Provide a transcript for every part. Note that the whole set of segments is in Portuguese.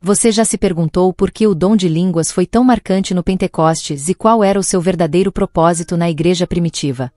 Você já se perguntou por que o dom de línguas foi tão marcante no Pentecostes e qual era o seu verdadeiro propósito na igreja primitiva?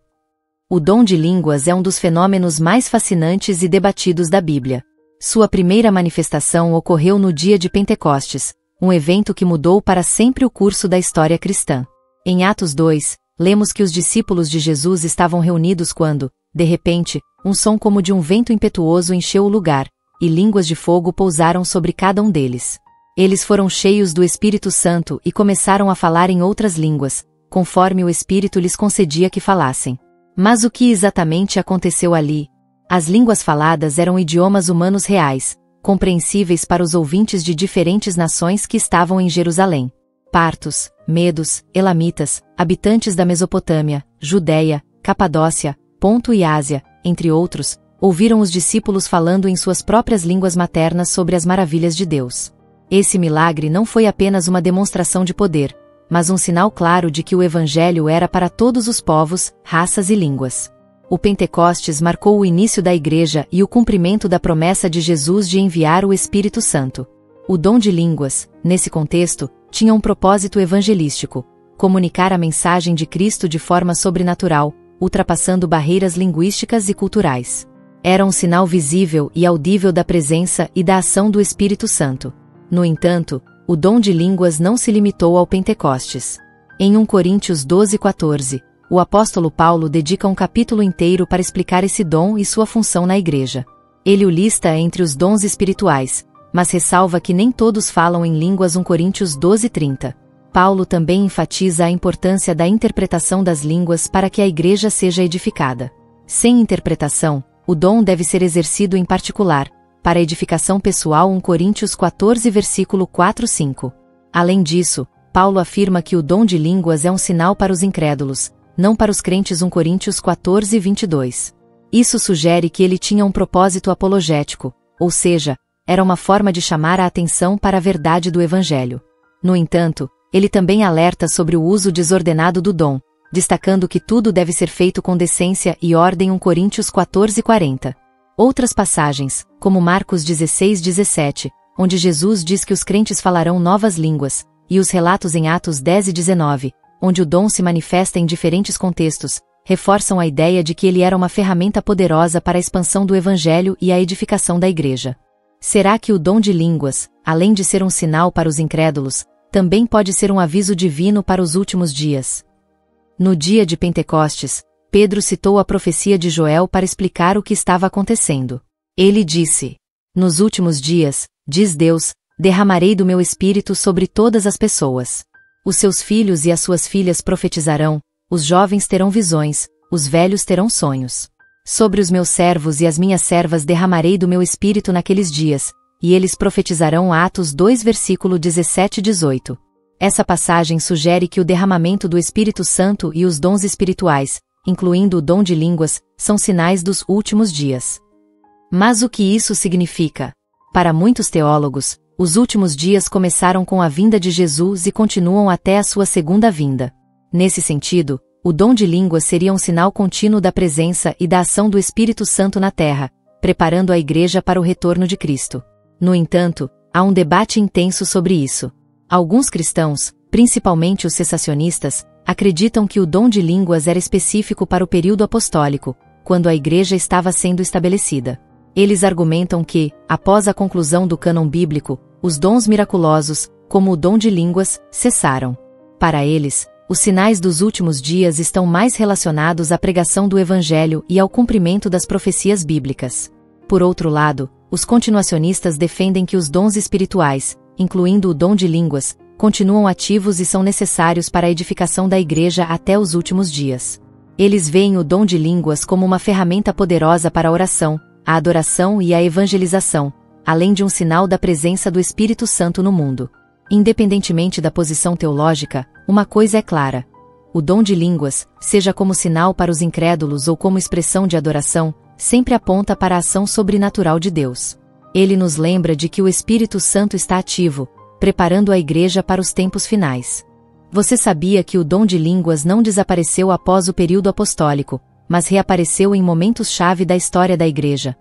O dom de línguas é um dos fenômenos mais fascinantes e debatidos da Bíblia. Sua primeira manifestação ocorreu no dia de Pentecostes, um evento que mudou para sempre o curso da história cristã. Em Atos 2, lemos que os discípulos de Jesus estavam reunidos quando, de repente, um som como de um vento impetuoso encheu o lugar, e línguas de fogo pousaram sobre cada um deles. Eles foram cheios do Espírito Santo e começaram a falar em outras línguas, conforme o Espírito lhes concedia que falassem. Mas o que exatamente aconteceu ali? As línguas faladas eram idiomas humanos reais, compreensíveis para os ouvintes de diferentes nações que estavam em Jerusalém. Partos, medos, elamitas, habitantes da Mesopotâmia, Judéia, Capadócia, Ponto e Ásia, entre outros, ouviram os discípulos falando em suas próprias línguas maternas sobre as maravilhas de Deus. Esse milagre não foi apenas uma demonstração de poder, mas um sinal claro de que o Evangelho era para todos os povos, raças e línguas. O Pentecostes marcou o início da Igreja e o cumprimento da promessa de Jesus de enviar o Espírito Santo. O dom de línguas, nesse contexto, tinha um propósito evangelístico: comunicar a mensagem de Cristo de forma sobrenatural, ultrapassando barreiras linguísticas e culturais. Era um sinal visível e audível da presença e da ação do Espírito Santo. No entanto, o dom de línguas não se limitou ao Pentecostes. Em 1 Coríntios 12:14, o apóstolo Paulo dedica um capítulo inteiro para explicar esse dom e sua função na igreja. Ele o lista entre os dons espirituais, mas ressalva que nem todos falam em línguas. 1 Coríntios 12:30. Paulo também enfatiza a importância da interpretação das línguas para que a igreja seja edificada. Sem interpretação, o dom deve ser exercido em particular, para edificação pessoal. 1 Coríntios 14 versículo 4-5. Além disso, Paulo afirma que o dom de línguas é um sinal para os incrédulos, não para os crentes. 1 Coríntios 14:22. Isso sugere que ele tinha um propósito apologético, ou seja, era uma forma de chamar a atenção para a verdade do Evangelho. No entanto, ele também alerta sobre o uso desordenado do dom, destacando que tudo deve ser feito com decência e ordem. 1 Coríntios 14:40. Outras passagens, como Marcos 16:17, onde Jesus diz que os crentes falarão novas línguas, e os relatos em Atos 10 e 19, onde o dom se manifesta em diferentes contextos, reforçam a ideia de que ele era uma ferramenta poderosa para a expansão do Evangelho e a edificação da Igreja. Será que o dom de línguas, além de ser um sinal para os incrédulos, também pode ser um aviso divino para os últimos dias? No dia de Pentecostes, Pedro citou a profecia de Joel para explicar o que estava acontecendo. Ele disse: "Nos últimos dias, diz Deus, derramarei do meu espírito sobre todas as pessoas. Os seus filhos e as suas filhas profetizarão, os jovens terão visões, os velhos terão sonhos. Sobre os meus servos e as minhas servas derramarei do meu espírito naqueles dias, e eles profetizarão." Atos 2 versículo 17 e 18. Essa passagem sugere que o derramamento do Espírito Santo e os dons espirituais, incluindo o dom de línguas, são sinais dos últimos dias. Mas o que isso significa? Para muitos teólogos, os últimos dias começaram com a vinda de Jesus e continuam até a sua segunda vinda. Nesse sentido, o dom de línguas seria um sinal contínuo da presença e da ação do Espírito Santo na Terra, preparando a Igreja para o retorno de Cristo. No entanto, há um debate intenso sobre isso. Alguns cristãos, principalmente os cessacionistas, acreditam que o dom de línguas era específico para o período apostólico, quando a Igreja estava sendo estabelecida. Eles argumentam que, após a conclusão do cânon bíblico, os dons miraculosos, como o dom de línguas, cessaram. Para eles, os sinais dos últimos dias estão mais relacionados à pregação do Evangelho e ao cumprimento das profecias bíblicas. Por outro lado, os continuacionistas defendem que os dons espirituais, incluindo o dom de línguas, continuam ativos e são necessários para a edificação da Igreja até os últimos dias. Eles veem o dom de línguas como uma ferramenta poderosa para a oração, a adoração e a evangelização, além de um sinal da presença do Espírito Santo no mundo. Independentemente da posição teológica, uma coisa é clara: o dom de línguas, seja como sinal para os incrédulos ou como expressão de adoração, sempre aponta para a ação sobrenatural de Deus. Ele nos lembra de que o Espírito Santo está ativo, preparando a Igreja para os tempos finais. Você sabia que o dom de línguas não desapareceu após o período apostólico, mas reapareceu em momentos-chave da história da Igreja?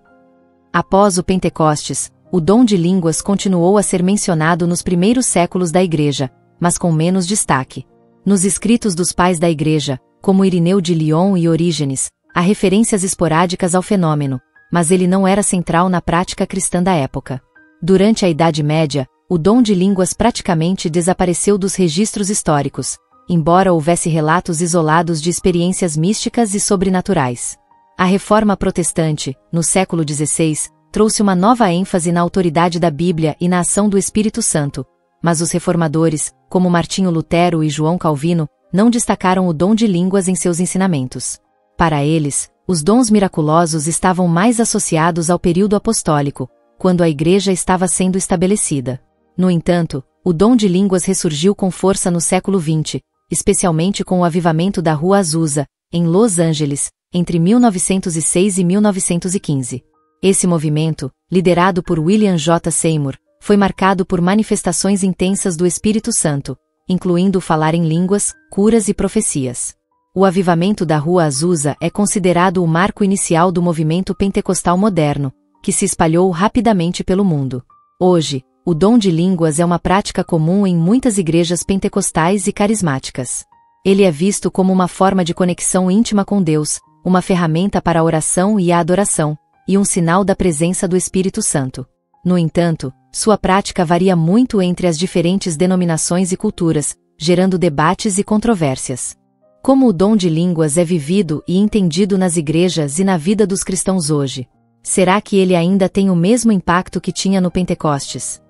Após o Pentecostes, O dom de línguas continuou a ser mencionado nos primeiros séculos da Igreja, mas com menos destaque. Nos escritos dos pais da Igreja, como Irineu de Lyon e Orígenes, há referências esporádicas ao fenômeno, mas ele não era central na prática cristã da época. Durante a Idade Média, o dom de línguas praticamente desapareceu dos registros históricos, embora houvesse relatos isolados de experiências místicas e sobrenaturais. A Reforma Protestante, no século XVI, trouxe uma nova ênfase na autoridade da Bíblia e na ação do Espírito Santo, mas os reformadores, como Martinho Lutero e João Calvino, não destacaram o dom de línguas em seus ensinamentos. Para eles, os dons miraculosos estavam mais associados ao período apostólico, quando a Igreja estava sendo estabelecida. No entanto, o dom de línguas ressurgiu com força no século XX, especialmente com o avivamento da Rua Azusa, em Los Angeles, entre 1906 e 1915. Esse movimento, liderado por William J. Seymour, foi marcado por manifestações intensas do Espírito Santo, incluindo o falar em línguas, curas e profecias. O avivamento da Rua Azusa é considerado o marco inicial do movimento pentecostal moderno, que se espalhou rapidamente pelo mundo. Hoje, o dom de línguas é uma prática comum em muitas igrejas pentecostais e carismáticas. Ele é visto como uma forma de conexão íntima com Deus, uma ferramenta para a oração e a adoração, e um sinal da presença do Espírito Santo. No entanto, sua prática varia muito entre as diferentes denominações e culturas, gerando debates e controvérsias. Como o dom de línguas é vivido e entendido nas igrejas e na vida dos cristãos hoje? Será que ele ainda tem o mesmo impacto que tinha no Pentecostes?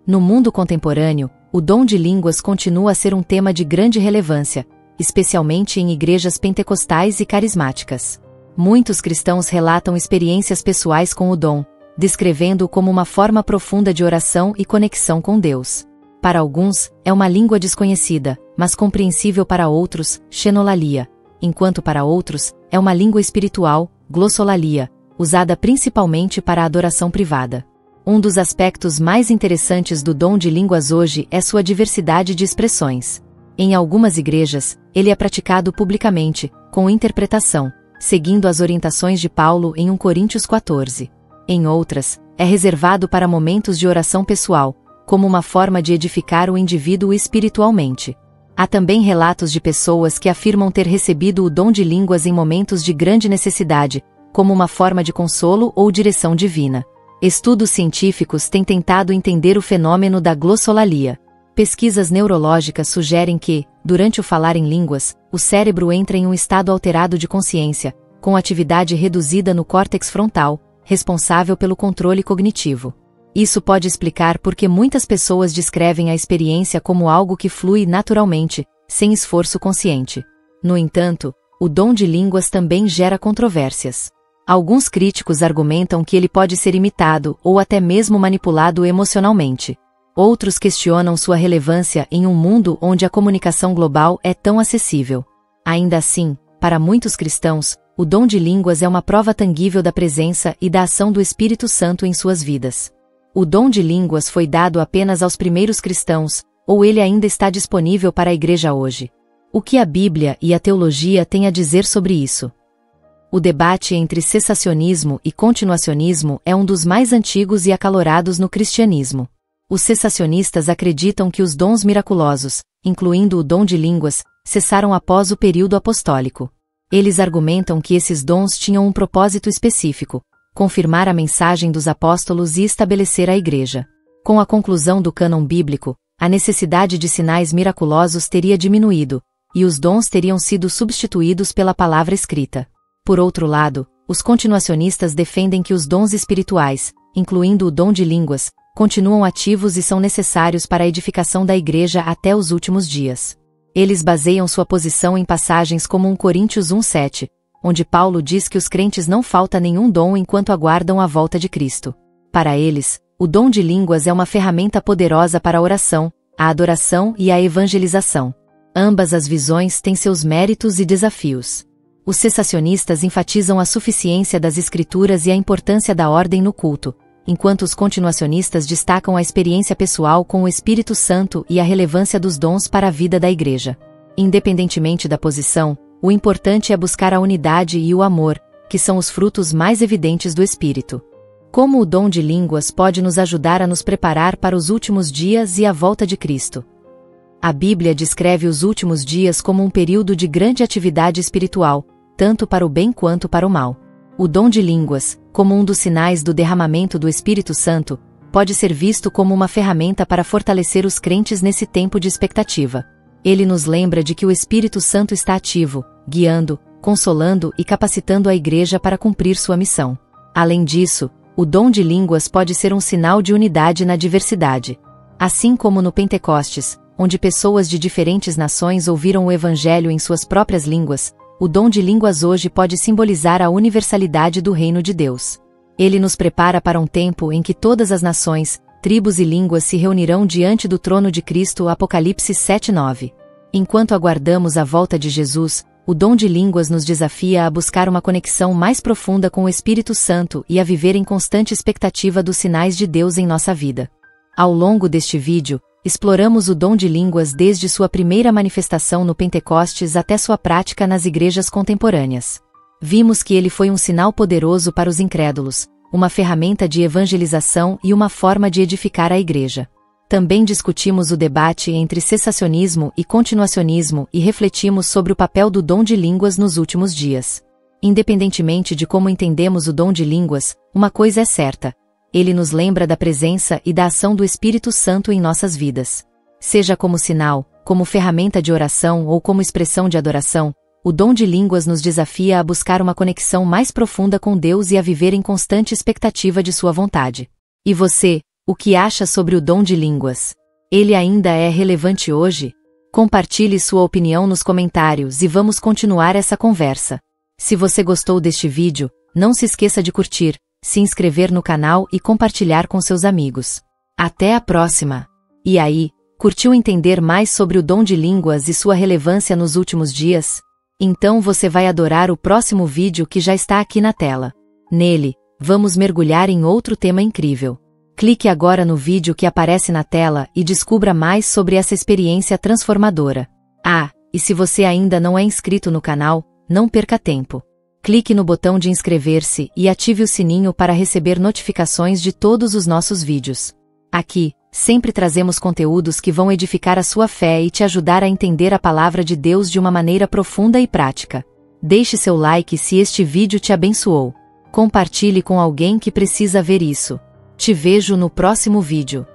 No mundo contemporâneo, o dom de línguas continua a ser um tema de grande relevância, especialmente em igrejas pentecostais e carismáticas. Muitos cristãos relatam experiências pessoais com o dom, descrevendo-o como uma forma profunda de oração e conexão com Deus. Para alguns, é uma língua desconhecida, mas compreensível para outros, xenolalia, enquanto para outros, é uma língua espiritual, glossolalia, usada principalmente para a adoração privada. Um dos aspectos mais interessantes do dom de línguas hoje é sua diversidade de expressões. Em algumas igrejas, ele é praticado publicamente, com interpretação, seguindo as orientações de Paulo em 1 Coríntios 14. Em outras, é reservado para momentos de oração pessoal, como uma forma de edificar o indivíduo espiritualmente. Há também relatos de pessoas que afirmam ter recebido o dom de línguas em momentos de grande necessidade, como uma forma de consolo ou direção divina. Estudos científicos têm tentado entender o fenômeno da glossolalia. Pesquisas neurológicas sugerem que, durante o falar em línguas, o cérebro entra em um estado alterado de consciência, com atividade reduzida no córtex frontal, responsável pelo controle cognitivo. Isso pode explicar por que muitas pessoas descrevem a experiência como algo que flui naturalmente, sem esforço consciente. No entanto, o dom de línguas também gera controvérsias. Alguns críticos argumentam que ele pode ser imitado ou até mesmo manipulado emocionalmente. Outros questionam sua relevância em um mundo onde a comunicação global é tão acessível. Ainda assim, para muitos cristãos, o dom de línguas é uma prova tangível da presença e da ação do Espírito Santo em suas vidas. O dom de línguas foi dado apenas aos primeiros cristãos, ou ele ainda está disponível para a igreja hoje? O que a Bíblia e a teologia têm a dizer sobre isso? O debate entre cessacionismo e continuacionismo é um dos mais antigos e acalorados no cristianismo. Os cessacionistas acreditam que os dons miraculosos, incluindo o dom de línguas, cessaram após o período apostólico. Eles argumentam que esses dons tinham um propósito específico: confirmar a mensagem dos apóstolos e estabelecer a igreja. Com a conclusão do cânon bíblico, a necessidade de sinais miraculosos teria diminuído, e os dons teriam sido substituídos pela palavra escrita. Por outro lado, os continuacionistas defendem que os dons espirituais, incluindo o dom de línguas, continuam ativos e são necessários para a edificação da igreja até os últimos dias. Eles baseiam sua posição em passagens como 1 Coríntios 1:7, onde Paulo diz que os crentes não falta nenhum dom enquanto aguardam a volta de Cristo. Para eles, o dom de línguas é uma ferramenta poderosa para a oração, a adoração e a evangelização. Ambas as visões têm seus méritos e desafios. Os cessacionistas enfatizam a suficiência das Escrituras e a importância da ordem no culto, enquanto os continuacionistas destacam a experiência pessoal com o Espírito Santo e a relevância dos dons para a vida da igreja. Independentemente da posição, o importante é buscar a unidade e o amor, que são os frutos mais evidentes do Espírito. Como o dom de línguas pode nos ajudar a nos preparar para os últimos dias e a volta de Cristo? A Bíblia descreve os últimos dias como um período de grande atividade espiritual, tanto para o bem quanto para o mal. O dom de línguas, como um dos sinais do derramamento do Espírito Santo, pode ser visto como uma ferramenta para fortalecer os crentes nesse tempo de expectativa. Ele nos lembra de que o Espírito Santo está ativo, guiando, consolando e capacitando a Igreja para cumprir sua missão. Além disso, o dom de línguas pode ser um sinal de unidade na diversidade. Assim como no Pentecostes, onde pessoas de diferentes nações ouviram o Evangelho em suas próprias línguas, o dom de línguas hoje pode simbolizar a universalidade do reino de Deus. Ele nos prepara para um tempo em que todas as nações, tribos e línguas se reunirão diante do trono de Cristo. Apocalipse 7:9. Enquanto aguardamos a volta de Jesus, o dom de línguas nos desafia a buscar uma conexão mais profunda com o Espírito Santo e a viver em constante expectativa dos sinais de Deus em nossa vida. Ao longo deste vídeo, exploramos o dom de línguas desde sua primeira manifestação no Pentecostes até sua prática nas igrejas contemporâneas. Vimos que ele foi um sinal poderoso para os incrédulos, uma ferramenta de evangelização e uma forma de edificar a igreja. Também discutimos o debate entre cessacionismo e continuacionismo e refletimos sobre o papel do dom de línguas nos últimos dias. Independentemente de como entendemos o dom de línguas, uma coisa é certa: ele nos lembra da presença e da ação do Espírito Santo em nossas vidas. Seja como sinal, como ferramenta de oração ou como expressão de adoração, o dom de línguas nos desafia a buscar uma conexão mais profunda com Deus e a viver em constante expectativa de sua vontade. E você, o que acha sobre o dom de línguas? Ele ainda é relevante hoje? Compartilhe sua opinião nos comentários e vamos continuar essa conversa. Se você gostou deste vídeo, não se esqueça de curtir, se inscrever no canal e compartilhar com seus amigos. Até a próxima! E aí, curtiu entender mais sobre o dom de línguas e sua relevância nos últimos dias? Então você vai adorar o próximo vídeo que já está aqui na tela. Nele, vamos mergulhar em outro tema incrível. Clique agora no vídeo que aparece na tela e descubra mais sobre essa experiência transformadora. Ah, e se você ainda não é inscrito no canal, não perca tempo. Clique no botão de inscrever-se e ative o sininho para receber notificações de todos os nossos vídeos. Aqui, sempre trazemos conteúdos que vão edificar a sua fé e te ajudar a entender a palavra de Deus de uma maneira profunda e prática. Deixe seu like se este vídeo te abençoou. Compartilhe com alguém que precisa ver isso. Te vejo no próximo vídeo.